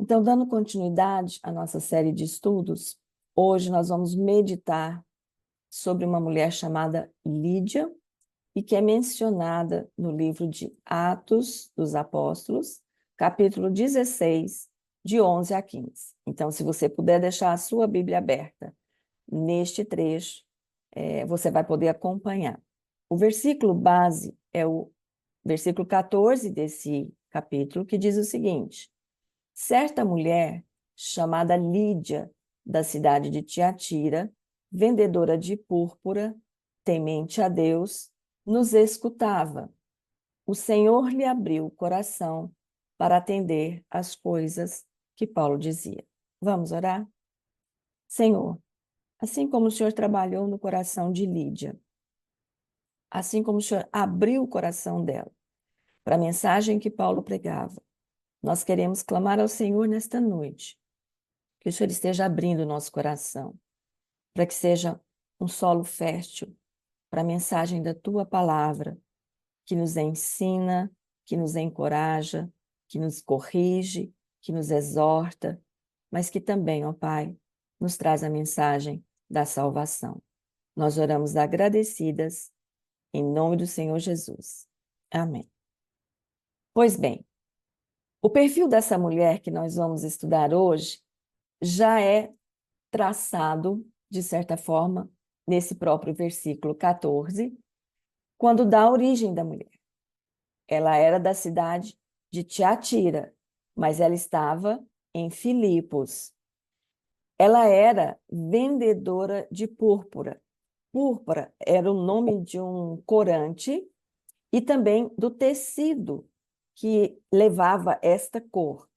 Então, dando continuidade à nossa série de estudos, hoje nós vamos meditar sobre uma mulher chamada Lídia e que é mencionada no livro de Atos dos Apóstolos, capítulo 16, de 11 a 15. Então, se você puder deixar a sua Bíblia aberta neste trecho, você vai poder acompanhar. O versículo base é o versículo 14 desse capítulo, que diz o seguinte: certa mulher, chamada Lídia, da cidade de Tiatira, vendedora de púrpura, temente a Deus, nos escutava. O Senhor lhe abriu o coração para atender às coisas que Paulo dizia. Vamos orar? Senhor, assim como o Senhor trabalhou no coração de Lídia, assim como o Senhor abriu o coração dela para a mensagem que Paulo pregava, nós queremos clamar ao Senhor nesta noite, que o Senhor esteja abrindo o nosso coração, para que seja um solo fértil para a mensagem da Tua palavra, que nos ensina, que nos encoraja, que nos corrige, que nos exorta, mas que também, ó Pai, nos traz a mensagem da salvação. Nós oramos agradecidas, em nome do Senhor Jesus. Amém. Pois bem, o perfil dessa mulher que nós vamos estudar hoje já é traçado, de certa forma, nesse próprio versículo 14, quando dá a origem da mulher. Ela era da cidade de Tiatira, mas ela estava em Filipos. Ela era vendedora de púrpura. Púrpura era o nome de um corante e também do tecido que levava esta cor.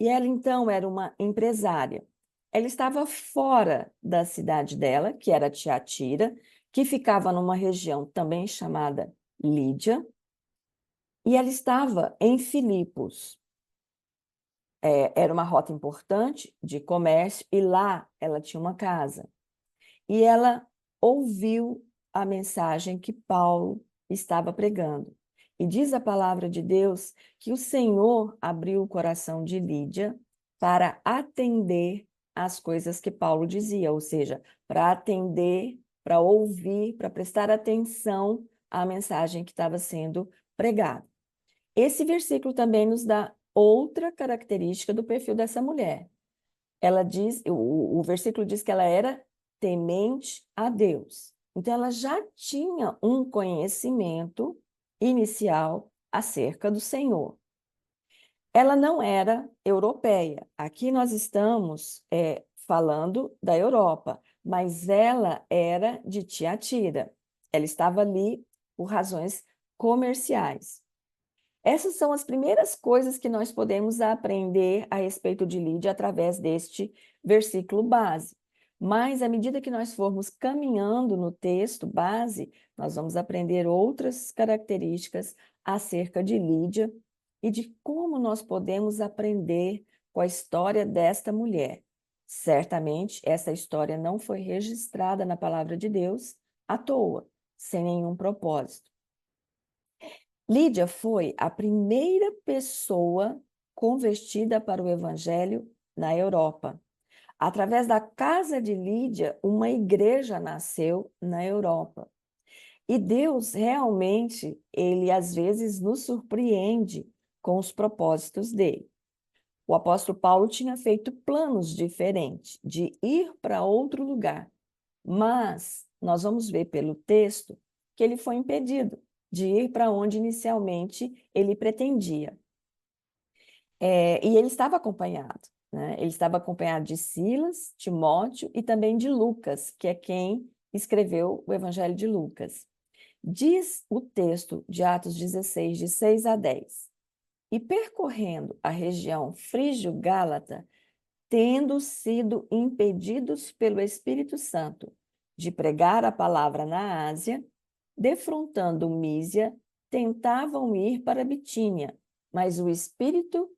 E ela, então, era uma empresária. Ela estava fora da cidade dela, que era Tiatira, que ficava numa região também chamada Lídia, e ela estava em Filipos. Era uma rota importante de comércio, e lá ela tinha uma casa. E ela ouviu a mensagem que Paulo estava pregando. E diz a palavra de Deus que o Senhor abriu o coração de Lídia para atender às coisas que Paulo dizia, ou seja, para atender, para ouvir, para prestar atenção à mensagem que estava sendo pregada. Esse versículo também nos dá outra característica do perfil dessa mulher. Ela diz, o versículo diz que ela era temente a Deus. Então, ela já tinha um conhecimento inicial acerca do Senhor. Ela não era europeia. Aqui nós estamos falando da Europa, mas ela era de Tiatira. Ela estava ali por razões comerciais. Essas são as primeiras coisas que nós podemos aprender a respeito de Lídia através deste versículo base. Mas, à medida que nós formos caminhando no texto base, nós vamos aprender outras características acerca de Lídia e de como nós podemos aprender com a história desta mulher. Certamente, essa história não foi registrada na palavra de Deus à toa, sem nenhum propósito. Lídia foi a primeira pessoa convertida para o Evangelho na Europa. Através da casa de Lídia, uma igreja nasceu na Europa. E Deus realmente, ele às vezes nos surpreende com os propósitos dele. O apóstolo Paulo tinha feito planos diferentes de ir para outro lugar, mas nós vamos ver pelo texto que ele foi impedido de ir para onde inicialmente ele pretendia. E ele estava acompanhado, né? Ele estava acompanhado de Silas, Timóteo e também de Lucas, que é quem escreveu o Evangelho de Lucas. Diz o texto de Atos 16, de 6 a 10. E percorrendo a região frígio-gálata, tendo sido impedidos pelo Espírito Santo de pregar a palavra na Ásia, defrontando Mísia, tentavam ir para Bitínia, mas o Espírito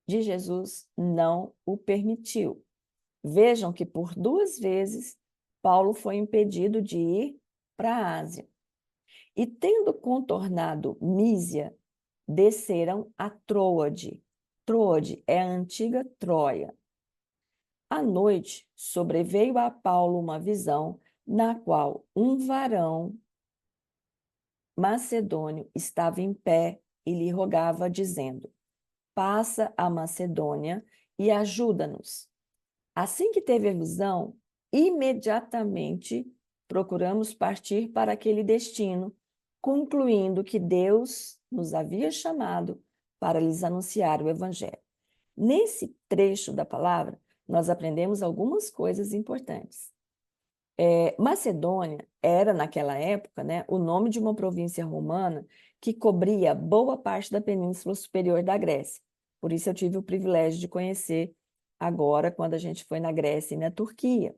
de Jesus não o permitiu. Vejam que por 2 vezes Paulo foi impedido de ir para a Ásia. E tendo contornado Mísia, desceram a Troade. Troade é a antiga Troia. À noite, sobreveio a Paulo uma visão na qual um varão macedônio estava em pé e lhe rogava, dizendo: passa a Macedônia e ajuda-nos. Assim que teve a visão, imediatamente procuramos partir para aquele destino, concluindo que Deus nos havia chamado para lhes anunciar o Evangelho. Nesse trecho da palavra, nós aprendemos algumas coisas importantes. Macedônia era, naquela época, né, o nome de uma província romana que cobria boa parte da península superior da Grécia. Por isso eu tive o privilégio de conhecer agora, quando a gente foi na Grécia e na Turquia.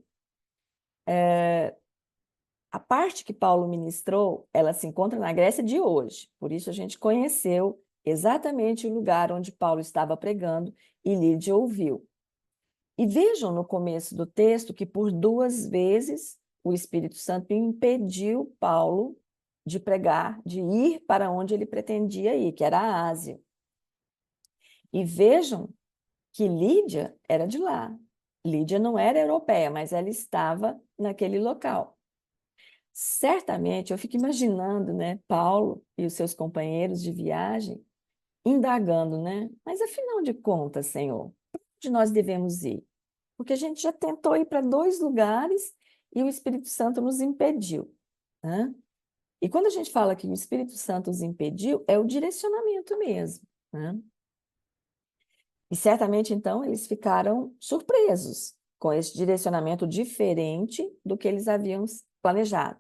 A parte que Paulo ministrou, ela se encontra na Grécia de hoje. Por isso a gente conheceu exatamente o lugar onde Paulo estava pregando e Lídia ouviu. E vejam no começo do texto que por 2 vezes o Espírito Santo impediu Paulo de pregar, de ir para onde ele pretendia ir, que era a Ásia. E vejam que Lídia era de lá. Lídia não era europeia, mas ela estava naquele local. Certamente, eu fico imaginando, né, Paulo e os seus companheiros de viagem, indagando, né? Mas afinal de contas, Senhor, para onde nós devemos ir? Porque a gente já tentou ir para 2 lugares e o Espírito Santo nos impediu, né? E quando a gente fala que o Espírito Santo nos impediu, é o direcionamento mesmo, né? E certamente, então, eles ficaram surpresos com esse direcionamento diferente do que eles haviam planejado.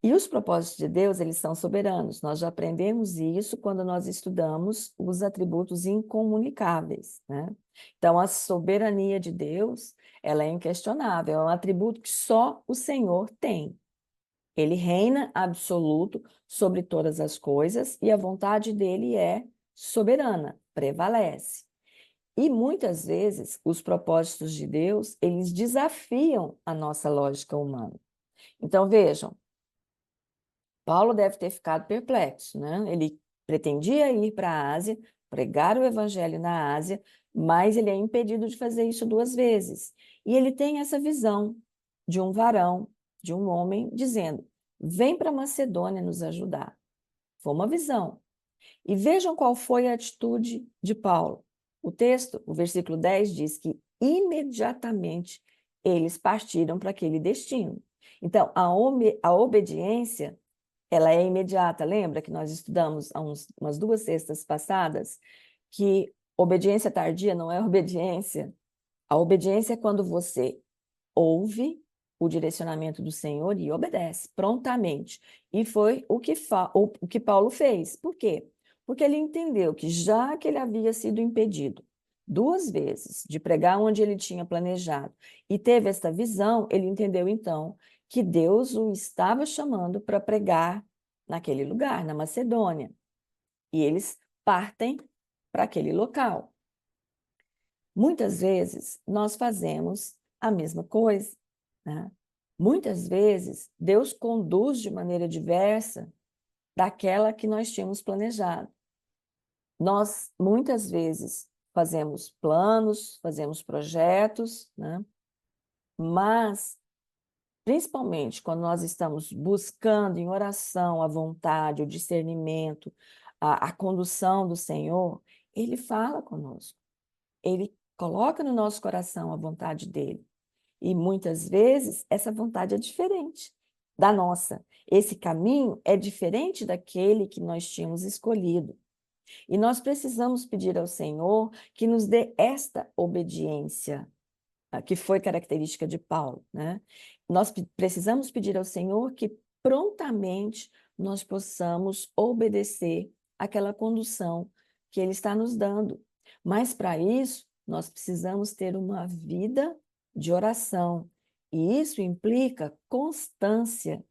E os propósitos de Deus, eles são soberanos. Nós já aprendemos isso quando nós estudamos os atributos incomunicáveis, né? Então, a soberania de Deus, ela é inquestionável, é um atributo que só o Senhor tem. Ele reina absoluto sobre todas as coisas e a vontade dele é soberana, prevalece. E muitas vezes os propósitos de Deus, eles desafiam a nossa lógica humana. Então, vejam, Paulo deve ter ficado perplexo, né? Ele pretendia ir para a Ásia, pregar o evangelho na Ásia, mas ele é impedido de fazer isso 2 vezes. E ele tem essa visão de um varão, de um homem, dizendo: vem para Macedônia nos ajudar. Foi uma visão. E vejam qual foi a atitude de Paulo. O texto, o versículo 10, diz que imediatamente eles partiram para aquele destino. Então, a obediência, ela é imediata. Lembra que nós estudamos há umas 2 sextas passadas que obediência tardia não é obediência. A obediência é quando você ouve o direcionamento do Senhor e obedece prontamente. E foi o que Paulo fez. Por quê? Porque ele entendeu que já que ele havia sido impedido 2 vezes de pregar onde ele tinha planejado e teve esta visão, ele entendeu então que Deus o estava chamando para pregar naquele lugar, na Macedônia. E eles partem para aquele local. Muitas vezes nós fazemos a mesma coisa, né? Muitas vezes Deus conduz de maneira diversa daquela que nós tínhamos planejado. Nós, muitas vezes, fazemos planos, fazemos projetos, né? Mas, principalmente quando nós estamos buscando em oração a vontade, o discernimento, a condução do Senhor, Ele fala conosco. Ele coloca no nosso coração a vontade dele. E muitas vezes essa vontade é diferente da nossa. Esse caminho é diferente daquele que nós tínhamos escolhido. E nós precisamos pedir ao Senhor que nos dê esta obediência, que foi característica de Paulo, né? Nós precisamos pedir ao Senhor que prontamente nós possamos obedecer àquela condução que Ele está nos dando. Mas para isso, nós precisamos ter uma vida de oração. E isso implica constância,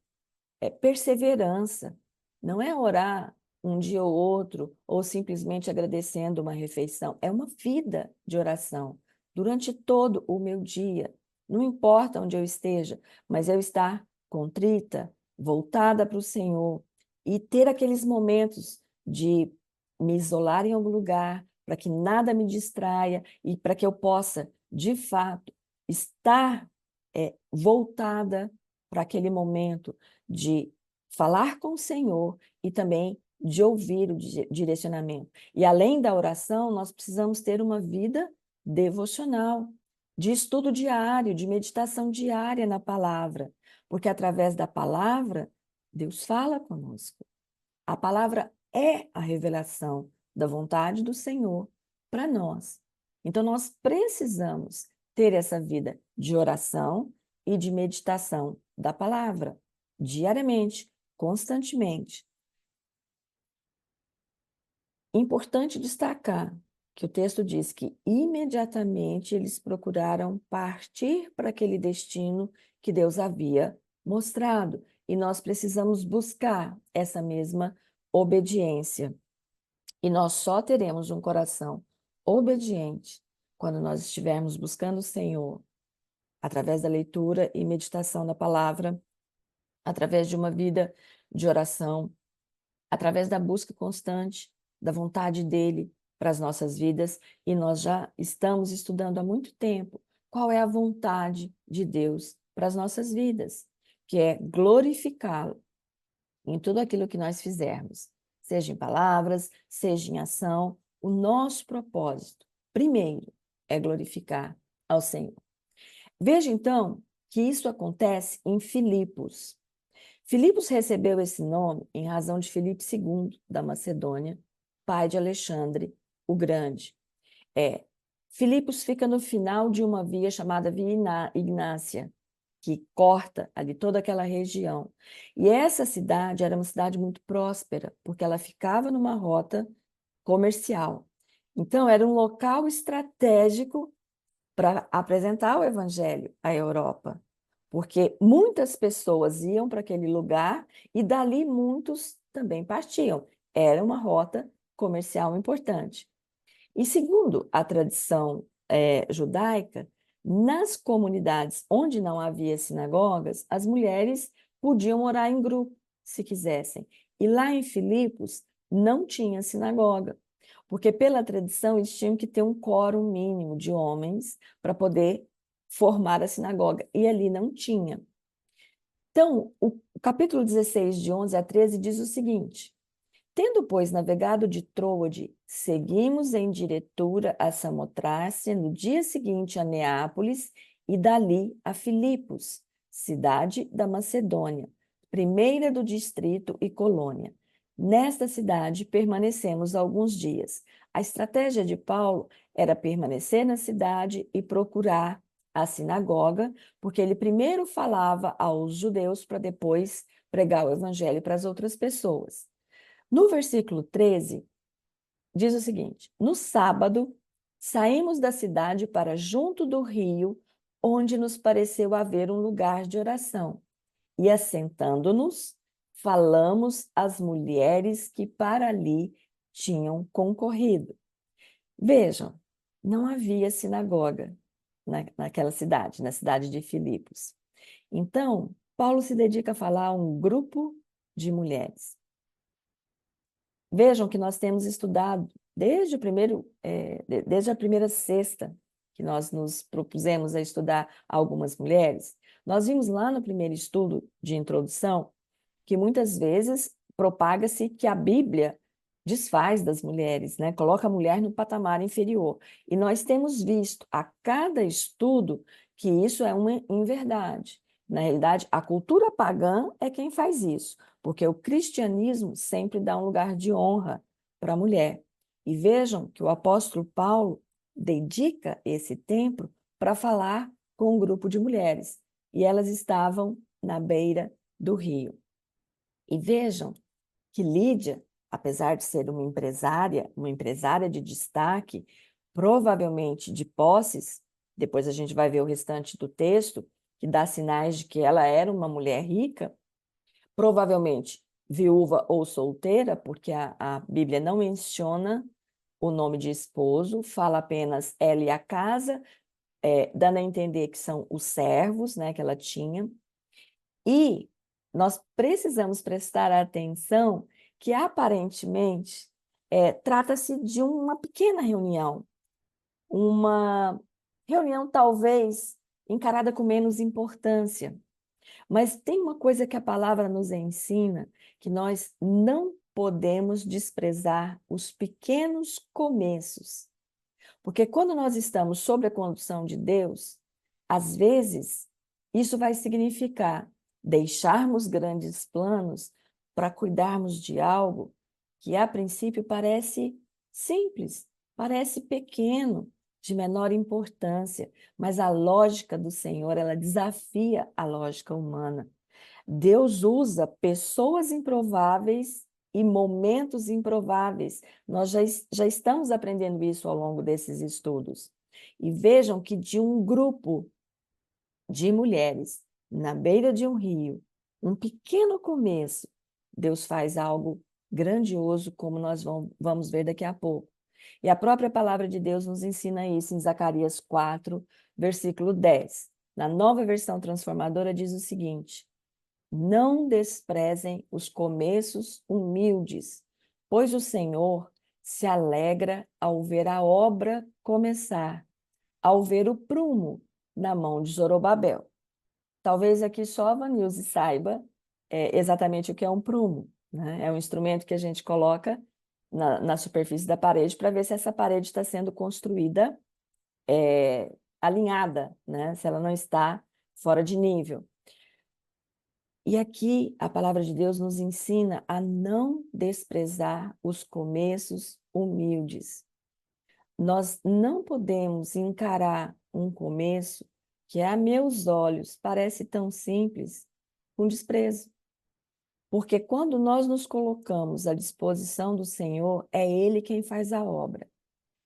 perseverança. Não é orar um dia ou outro, ou simplesmente agradecendo uma refeição. É uma vida de oração durante todo o meu dia. Não importa onde eu esteja, mas eu estar contrita, voltada para o Senhor e ter aqueles momentos de me isolar em algum lugar para que nada me distraia e para que eu possa, de fato, estar voltada para aquele momento de falar com o Senhor e também de ouvir o direcionamento. E além da oração, nós precisamos ter uma vida devocional, de estudo diário, de meditação diária na palavra, porque através da palavra, Deus fala conosco. A palavra é a revelação da vontade do Senhor para nós. Então, nós precisamos ter essa vida de oração e de meditação da palavra, diariamente, constantemente. Importante destacar que o texto diz que imediatamente eles procuraram partir para aquele destino que Deus havia mostrado, e nós precisamos buscar essa mesma obediência. E nós só teremos um coração obediente quando nós estivermos buscando o Senhor, através da leitura e meditação da palavra, através de uma vida de oração, através da busca constante da vontade dele para as nossas vidas. E nós já estamos estudando há muito tempo qual é a vontade de Deus para as nossas vidas, que é glorificá-lo em tudo aquilo que nós fizermos, seja em palavras, seja em ação. O nosso propósito, primeiro, é glorificar ao Senhor. Veja, então, que isso acontece em Filipos. Filipos recebeu esse nome em razão de Filipe II, da Macedônia, pai de Alexandre o Grande. Filipos fica no final de uma via chamada Via Ignácia, que corta ali toda aquela região. E essa cidade era uma cidade muito próspera, porque ela ficava numa rota comercial. Então, era um local estratégico para apresentar o evangelho à Europa, porque muitas pessoas iam para aquele lugar e dali muitos também partiam. Era uma rota comercial importante. E segundo a tradição judaica, nas comunidades onde não havia sinagogas, as mulheres podiam orar em grupo, se quisessem. E lá em Filipos não tinha sinagoga, porque pela tradição eles tinham que ter um quórum mínimo de homens para poder formar a sinagoga, e ali não tinha. Então, o capítulo 16, de 11 a 13, diz o seguinte: tendo, pois, navegado de Troade, seguimos em diretura a Samotrácia, no dia seguinte a Neápolis, e dali a Filipos, cidade da Macedônia, primeira do distrito e colônia. Nesta cidade permanecemos alguns dias. A estratégia de Paulo era permanecer na cidade e procurar a sinagoga, porque ele primeiro falava aos judeus para depois pregar o evangelho para as outras pessoas. No versículo 13, diz o seguinte: no sábado, saímos da cidade para junto do rio, onde nos pareceu haver um lugar de oração. E assentando-nos, falamos às mulheres que para ali tinham concorrido. Vejam, não havia sinagoga naquela cidade, na cidade de Filipos. Então, Paulo se dedica a falar a um grupo de mulheres. Vejam que nós temos estudado desde desde a primeira sexta que nós nos propusemos a estudar algumas mulheres. Nós vimos lá no primeiro estudo de introdução que muitas vezes propaga-se que a Bíblia desfaz das mulheres, né? Coloca a mulher no patamar inferior. E nós temos visto a cada estudo que isso é uma inverdade. Na realidade, a cultura pagã é quem faz isso, porque o cristianismo sempre dá um lugar de honra para a mulher. E vejam que o apóstolo Paulo dedica esse tempo para falar com um grupo de mulheres, e elas estavam na beira do rio. E vejam que Lídia, apesar de ser uma empresária de destaque, provavelmente de posses, depois a gente vai ver o restante do texto, que dá sinais de que ela era uma mulher rica, provavelmente viúva ou solteira, porque a Bíblia não menciona o nome de esposo, fala apenas ela e a casa, dando a entender que são os servos, né, que ela tinha. E nós precisamos prestar atenção que, aparentemente, Trata-se de uma pequena reunião, uma reunião talvez encarada com menos importância. Mas tem uma coisa que a palavra nos ensina, que nós não podemos desprezar os pequenos começos. Porque quando nós estamos sob a condução de Deus, às vezes isso vai significar deixarmos grandes planos para cuidarmos de algo que a princípio parece simples, parece pequeno, de menor importância, mas a lógica do Senhor, ela desafia a lógica humana. Deus usa pessoas improváveis e momentos improváveis. Nós já estamos aprendendo isso ao longo desses estudos. E vejam que de um grupo de mulheres na beira de um rio, um pequeno começo, Deus faz algo grandioso, como nós vamos ver daqui a pouco. E a própria palavra de Deus nos ensina isso em Zacarias 4, versículo 10. Na Nova Versão Transformadora diz o seguinte: não desprezem os começos humildes, pois o Senhor se alegra ao ver a obra começar, ao ver o prumo na mão de Zorobabel. Talvez aqui só a Vanilze saiba exatamente o que é um prumo, né? É um instrumento que a gente coloca na superfície da parede para ver se essa parede está sendo construída alinhada, né? Se ela não está fora de nível. E aqui a palavra de Deus nos ensina a não desprezar os começos humildes. Nós não podemos encarar um começo que, a meus olhos, parece tão simples, com desprezo. Porque quando nós nos colocamos à disposição do Senhor, é Ele quem faz a obra.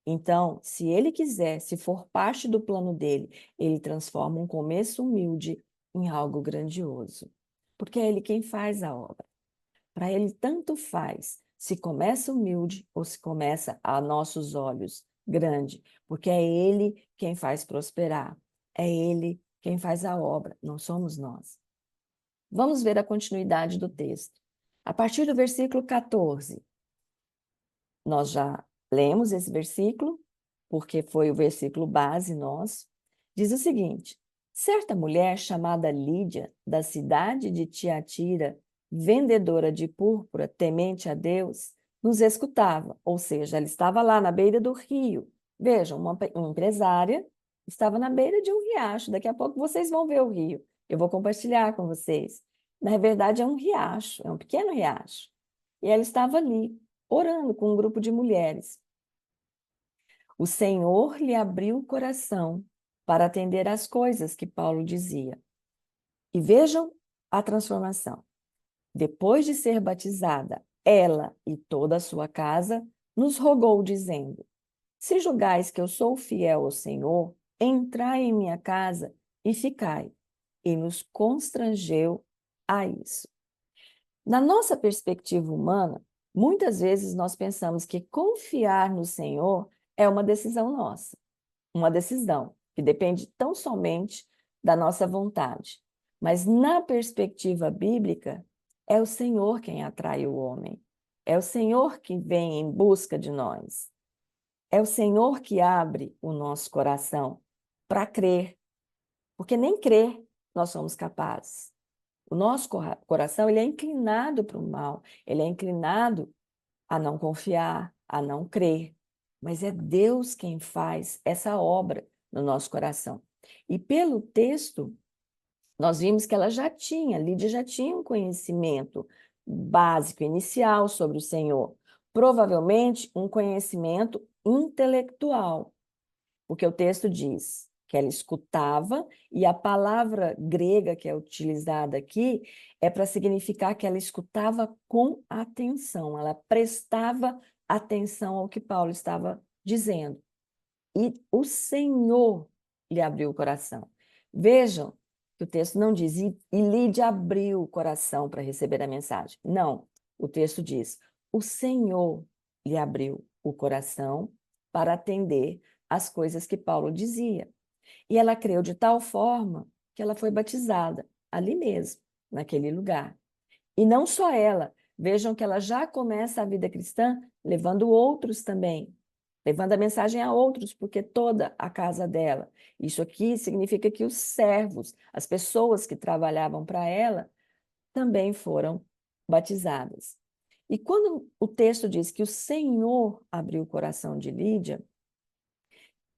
Então, se Ele quiser, se for parte do plano dele, Ele transforma um começo humilde em algo grandioso. Porque é Ele quem faz a obra. Para Ele tanto faz se começa humilde ou se começa a nossos olhos grande, porque é Ele quem faz prosperar, é Ele quem faz a obra, não somos nós. Vamos ver a continuidade do texto. A partir do versículo 14, nós já lemos esse versículo, porque foi o versículo base nosso. Diz o seguinte: certa mulher chamada Lídia, da cidade de Tiatira, vendedora de púrpura, temente a Deus, nos escutava, ou seja, ela estava lá na beira do rio. Vejam, uma empresária estava na beira de um riacho. Daqui a pouco vocês vão ver o rio. Eu vou compartilhar com vocês. Na verdade, é um riacho, é um pequeno riacho. E ela estava ali, orando com um grupo de mulheres. O Senhor lhe abriu o coração para atender às coisas que Paulo dizia. E vejam a transformação. Depois de ser batizada, ela e toda a sua casa nos rogou, dizendo: se julgais que eu sou fiel ao Senhor, entrai em minha casa e ficai. E nos constrangeu a isso. Na nossa perspectiva humana, muitas vezes nós pensamos que confiar no Senhor é uma decisão nossa, uma decisão que depende tão somente da nossa vontade. Mas na perspectiva bíblica, é o Senhor quem atrai o homem. É o Senhor que vem em busca de nós. É o Senhor que abre o nosso coração para crer, porque nem crer nós somos capazes. O nosso coração, ele é inclinado para o mal, ele é inclinado a não confiar, a não crer. Mas é Deus quem faz essa obra no nosso coração. E pelo texto, nós vimos que Lídia já tinha um conhecimento básico, inicial sobre o Senhor. Provavelmente um conhecimento intelectual, porque o texto diz que ela escutava, e a palavra grega que é utilizada aqui é para significar que ela escutava com atenção, ela prestava atenção ao que Paulo estava dizendo. E o Senhor lhe abriu o coração. Vejam que o texto não diz, e Lídia abriu o coração para receber a mensagem. Não, o texto diz, o Senhor lhe abriu o coração para atender as coisas que Paulo dizia. E ela creu de tal forma que ela foi batizada ali mesmo, naquele lugar. E não só ela, Vejam que ela já começa a vida cristã levando outros também, levando a mensagem a outros, porque toda a casa dela. Isso aqui significa que os servos, as pessoas que trabalhavam para ela, também foram batizadas. E quando o texto diz que o Senhor abriu o coração de Lídia,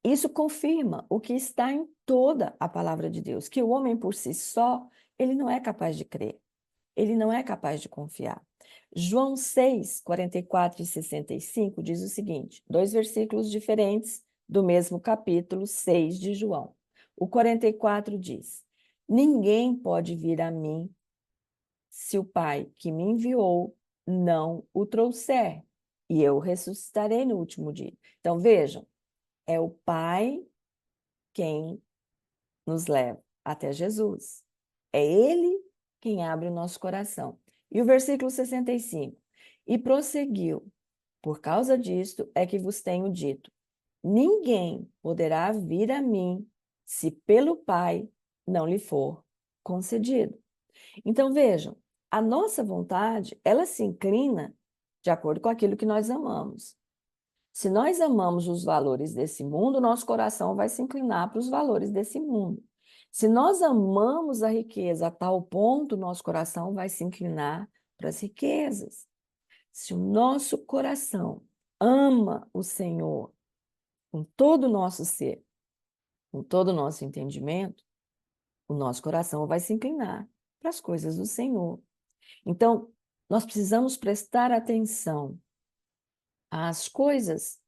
isso confirma o que está em toda a palavra de Deus, que o homem por si só, ele não é capaz de crer, ele não é capaz de confiar. João 6, 44 e 65 diz o seguinte, dois versículos diferentes do mesmo capítulo 6 de João. O 44 diz, ninguém pode vir a mim se o Pai que me enviou não o trouxer, e eu ressuscitarei no último dia. Então, vejam, é o Pai quem nos leva até Jesus. É Ele quem abre o nosso coração. E o versículo 65. E prosseguiu, por causa disto é que vos tenho dito, ninguém poderá vir a mim se pelo Pai não lhe for concedido. Então vejam, a nossa vontade, ela se inclina de acordo com aquilo que nós amamos. Se nós amamos os valores desse mundo, nosso coração vai se inclinar para os valores desse mundo. Se nós amamos a riqueza a tal ponto, nosso coração vai se inclinar para as riquezas. Se o nosso coração ama o Senhor com todo o nosso ser, com todo o nosso entendimento, o nosso coração vai se inclinar para as coisas do Senhor. Então, nós precisamos prestar atenção às coisas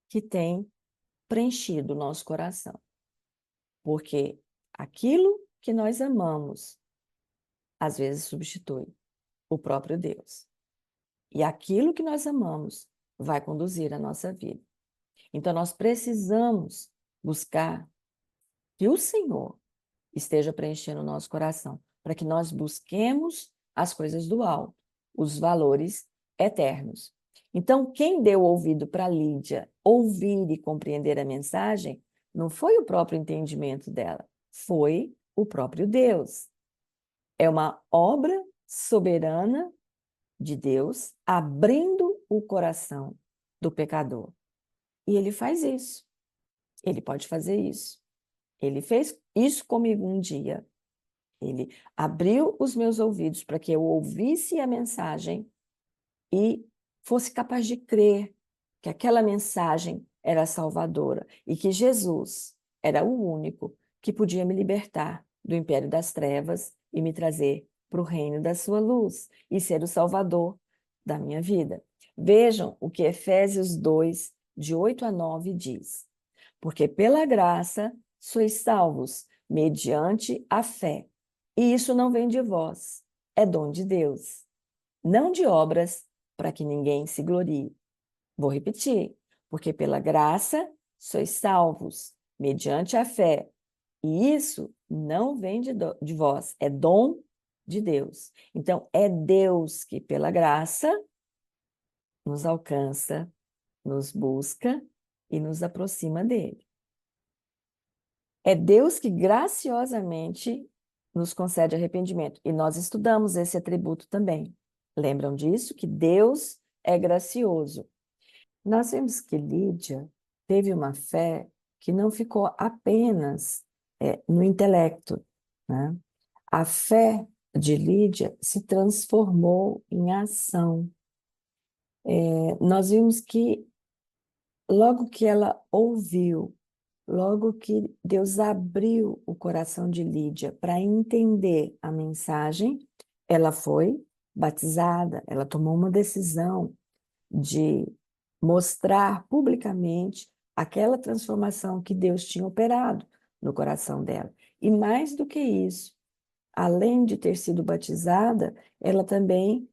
que têm preenchido o nosso coração. Porque aquilo que nós amamos, às vezes substitui o próprio Deus. E aquilo que nós amamos vai conduzir a nossa vida. Então, nós precisamos buscar que o Senhor esteja preenchendo o nosso coração, para que nós busquemos as coisas do alto, os valores eternos. Então, quem deu ouvido para Lídia ouvir e compreender a mensagem, não foi o próprio entendimento dela, foi o próprio Deus. É uma obra soberana de Deus abrindo o coração do pecador. E ele faz isso. Ele pode fazer isso. Ele fez isso comigo um dia. Ele abriu os meus ouvidos para que eu ouvisse a mensagem e fosse capaz de crer que aquela mensagem era salvadora e que Jesus era o único que podia me libertar do império das trevas e me trazer para o reino da sua luz e ser o salvador da minha vida. Vejam o que Efésios 2, de 8 a 9 diz. Porque pela graça sois salvos mediante a fé. E isso não vem de vós, é dom de Deus, não de obras, para que ninguém se glorie. Vou repetir, porque pela graça sois salvos, mediante a fé. E isso não vem de vós, é dom de Deus. Então, é Deus que, pela graça, nos alcança, nos busca e nos aproxima dele. É Deus que graciosamente nos concede arrependimento. E nós estudamos esse atributo também. Lembram disso? Que Deus é gracioso. Nós vemos que Lídia teve uma fé que não ficou apenas no intelecto, né? A fé de Lídia se transformou em ação. Nós vimos que logo que ela ouviu, logo que Deus abriu o coração de Lídia para entender a mensagem, ela foi batizada, ela tomou uma decisão de mostrar publicamente aquela transformação que Deus tinha operado no coração dela. E mais do que isso, além de ter sido batizada, ela também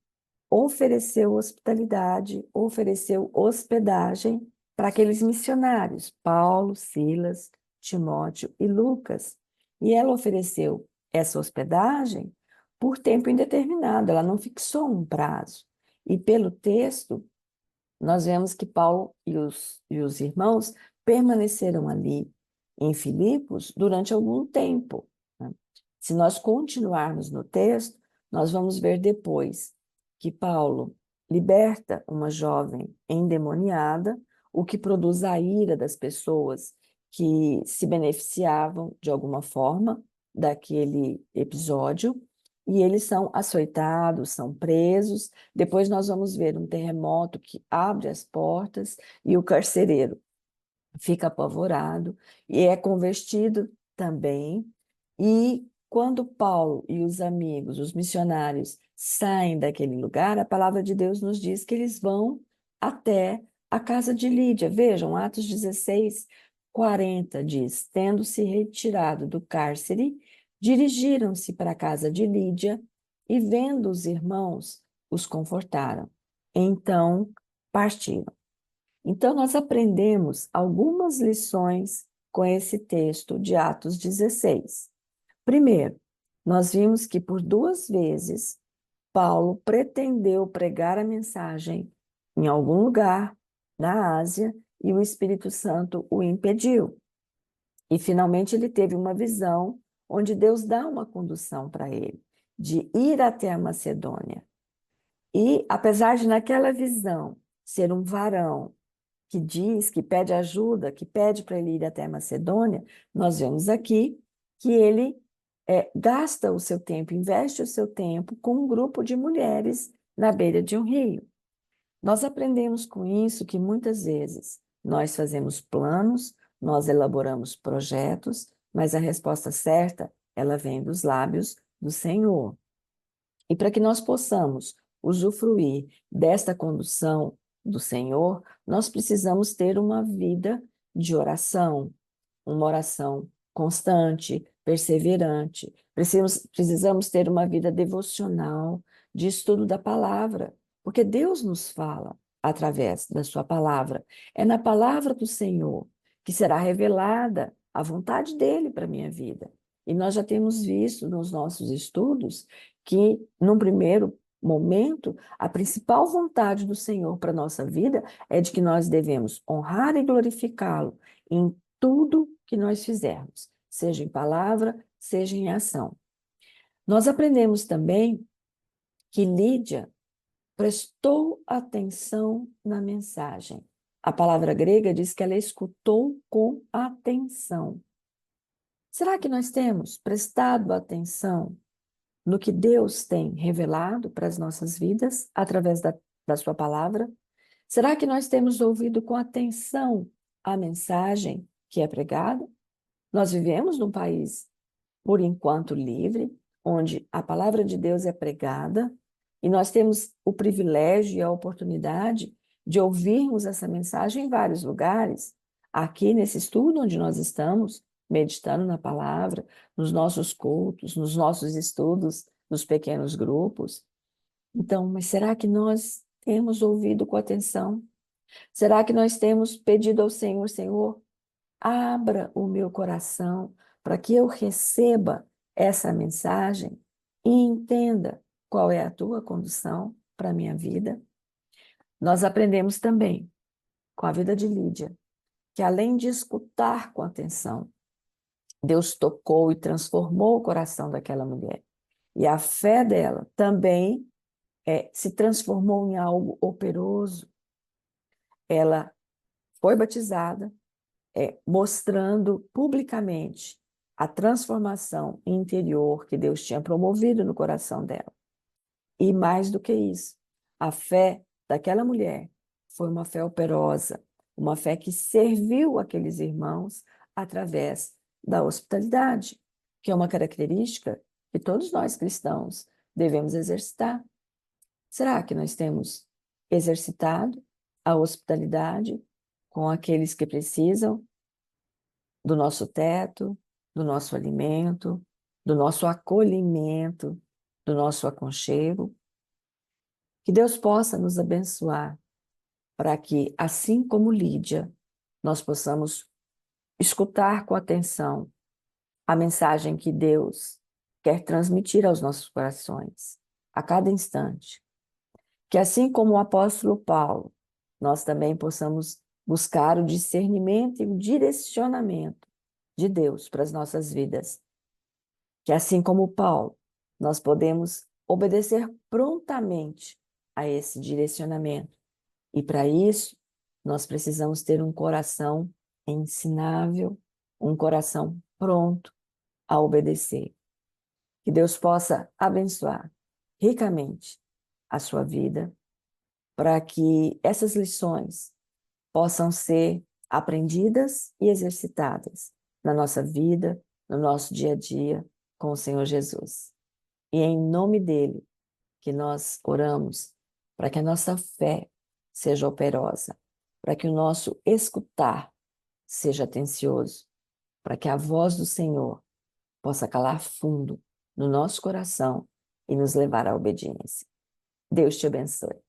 ofereceu hospitalidade, ofereceu hospedagem para aqueles missionários, Paulo, Silas, Timóteo e Lucas. E ela ofereceu essa hospedagem por tempo indeterminado, ela não fixou um prazo. E pelo texto, nós vemos que Paulo e os irmãos permaneceram ali em Filipos durante algum tempo, né? Se nós continuarmos no texto, nós vamos ver depois que Paulo liberta uma jovem endemoniada, o que produz a ira das pessoas que se beneficiavam de alguma forma daquele episódio, e eles são açoitados, são presos. Depois nós vamos ver um terremoto que abre as portas e o carcereiro fica apavorado e é convertido também. E quando Paulo e os amigos, os missionários, saem daquele lugar, a palavra de Deus nos diz que eles vão até a casa de Lídia. Vejam, Atos 16, 40 diz: tendo-se retirado do cárcere, dirigiram-se para a casa de Lídia e, vendo os irmãos, os confortaram. Então partiram. Então, nós aprendemos algumas lições com esse texto de Atos 16. Primeiro, nós vimos que por 2 vezes Paulo pretendeu pregar a mensagem em algum lugar na Ásia e o Espírito Santo o impediu. E finalmente ele teve uma visão onde Deus dá uma condução para ele, de ir até a Macedônia. E apesar de naquela visão ser um varão que diz, que pede ajuda, que pede para ele ir até a Macedônia, nós vemos aqui que ele gasta o seu tempo, investe o seu tempo com um grupo de mulheres na beira de um rio. Nós aprendemos com isso que muitas vezes nós fazemos planos, nós elaboramos projetos, mas a resposta certa, ela vem dos lábios do Senhor. E para que nós possamos usufruir desta condução do Senhor, nós precisamos ter uma vida de oração, uma oração constante, perseverante. Precisamos ter uma vida devocional, de estudo da palavra, porque Deus nos fala através da sua palavra. É na palavra do Senhor que será revelada a vontade dele para a minha vida. E nós já temos visto nos nossos estudos que, num primeiro momento, a principal vontade do Senhor para a nossa vida é de que nós devemos honrar e glorificá-lo em tudo que nós fizermos, seja em palavra, seja em ação. Nós aprendemos também que Lídia prestou atenção na mensagem. A palavra grega diz que ela escutou com atenção. Será que nós temos prestado atenção no que Deus tem revelado para as nossas vidas através da sua palavra? Será que nós temos ouvido com atenção a mensagem que é pregada? Nós vivemos num país, por enquanto, livre, onde a palavra de Deus é pregada, e nós temos o privilégio e a oportunidade de ouvirmos essa mensagem em vários lugares. Aqui nesse estudo onde nós estamos, meditando na palavra, nos nossos cultos, nos nossos estudos, nos pequenos grupos. Então, mas será que nós temos ouvido com atenção? Será que nós temos pedido ao Senhor, Senhor, abra o meu coração para que eu receba essa mensagem e entenda qual é a tua condução para a minha vida? Nós aprendemos também, com a vida de Lídia, que além de escutar com atenção, Deus tocou e transformou o coração daquela mulher. E a fé dela também se transformou em algo operoso. Ela foi batizada, mostrando publicamente a transformação interior que Deus tinha promovido no coração dela. E mais do que isso, a fé daquela mulher foi uma fé operosa, uma fé que serviu aqueles irmãos através da hospitalidade, que é uma característica que todos nós cristãos devemos exercitar. Será que nós temos exercitado a hospitalidade com aqueles que precisam do nosso teto, do nosso alimento, do nosso acolhimento, do nosso aconchego? Que Deus possa nos abençoar para que, assim como Lídia, nós possamos escutar com atenção a mensagem que Deus quer transmitir aos nossos corações, a cada instante. Que assim como o apóstolo Paulo, nós também possamos buscar o discernimento e o direcionamento de Deus para as nossas vidas. Que assim como Paulo, nós podemos obedecer prontamente a esse direcionamento. E para isso, nós precisamos ter um coração ensinável, um coração pronto a obedecer. Que Deus possa abençoar ricamente a sua vida, para que essas lições possam ser aprendidas e exercitadas na nossa vida, no nosso dia a dia com o Senhor Jesus. E é em nome dele que nós oramos para que a nossa fé seja operosa, para que o nosso escutar seja atencioso, para que a voz do Senhor possa calar fundo no nosso coração e nos levar à obediência. Deus te abençoe.